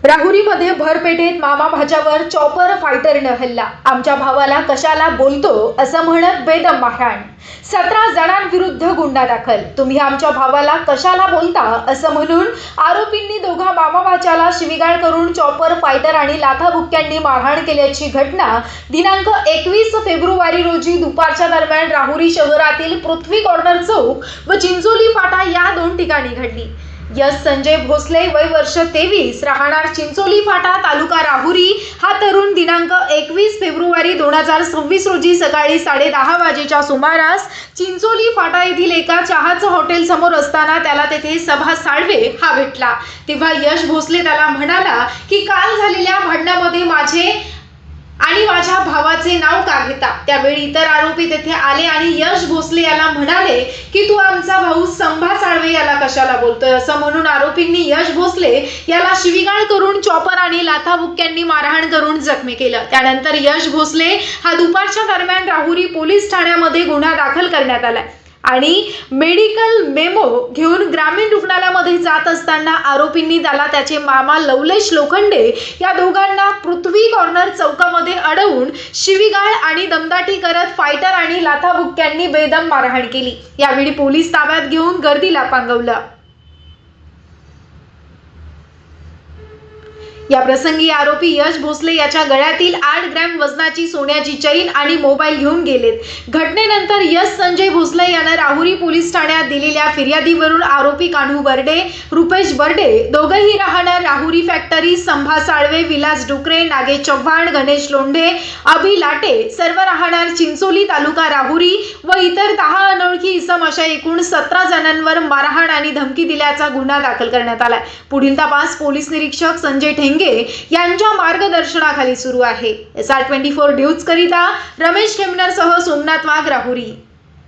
राहुरीमध्ये भरपेठेत मामा भाच्यावर चॉपर फायटरने हल्ला. आमच्या भावाला कशाला बोलतो असं म्हणत बेदम मारहाण. 17 जणांविरुद्ध गुन्हा दाखल. तुम्ही आमच्या भावाला कशाला बोलता असं म्हणून आरोपींनी दोघा मामा भाच्याला शिवीगाळ करून चॉपर फायटर आणि लाथाबुक्क्यांनी मारहाण केल्याची घटना दिनांक 21 फेब्रुवारी रोजी दुपारच्या दरम्यान राहुरी शहरातील पृथ्वी कॉर्नर चौक व चिंचोली फाटा या 2 ठिकाणी घडली. यश संजय भोसले, वय वर्ष 23, राहणार चिंचोली फाटा, तालुका राहुरी हा तरुण दिनांक 21 फेब्रुवारी 2026 रोजी सकाळी 10:30 वाजेच्या सुमारास चिंचोली फाटा येथील एका चहाचं हॉटेल समोर असताना त्याला तेथे सभा साळवे हा भेटला. तेव्हा यश भोसले त्याला म्हणाला की काल झालेल्या भांडणामध्ये माझे आणि माझ्या भावाचे नाव का घेता. त्यावेळी इतर आरोपी तेथे आले आणि यश भोसले याला म्हणाले की तू आमचा भाऊ संभा साळवे याला कशाला बोलतोय असं म्हणून आरोपींनी यश भोसले याला शिवीगाळ करून चॉपर आणि लाथाबुक्क्यांनी मारहाण करून जखमी केलं. त्यानंतर यश भोसले हा दुपारच्या दरम्यान राहुरी पोलीस ठाण्यामध्ये गुन्हा दाखल करण्यात आला आणि मेडिकल मेमो घेऊन ग्रामीण रुग्णालयामध्ये जात असताना आरोपींनी त्याला त्याचे मामा लवलेश लोखंडे या दोघांना पृथ्वी कॉर्नर चौकामध्ये अडवून शिवीगाळ आणि दमदाटी करत फायटर आणि लाथाबुक्क्यांनी बेदम मारहाण केली. यावेळी पोलीस ताब्यात घेऊन गर्दीला पांगवलं. या प्रसंगी आरोपी यश भोसले याच्या गळ्यातील 8 ग्रॅम वजनाची सोन्याची चैन आणि मोबाईल घेऊन गेलेत. घटनेनंतर यश संजय भोसले याने राहुरी पोलीस ठाण्यात दिलेल्या फिर्यादीवरून आरोपी कान्हू बर्डे, रुपेश बर्डे दोघेही राहणार राहुरी फॅक्टरी, संभा साळवे, विलास डुकरे, नागेश चव्हाण, गणेश लोंढे, अभि लाटे सर्व राहणार चिंचोली तालुका राहुरी व इतर 10 अनोळखी इसम अशा एकूण 17 जणांवर मारहाण आणि धमकी दिल्याचा गुन्हा दाखल करण्यात आलाय. पुढील तपास पोलीस निरीक्षक संजय ठेंगे यांच्या मार्गदर्शनाखाली सुरू आहे. SR24 न्यूज करिता रमेश खेमनर सह सोमनाथ वाघ, राहुरी.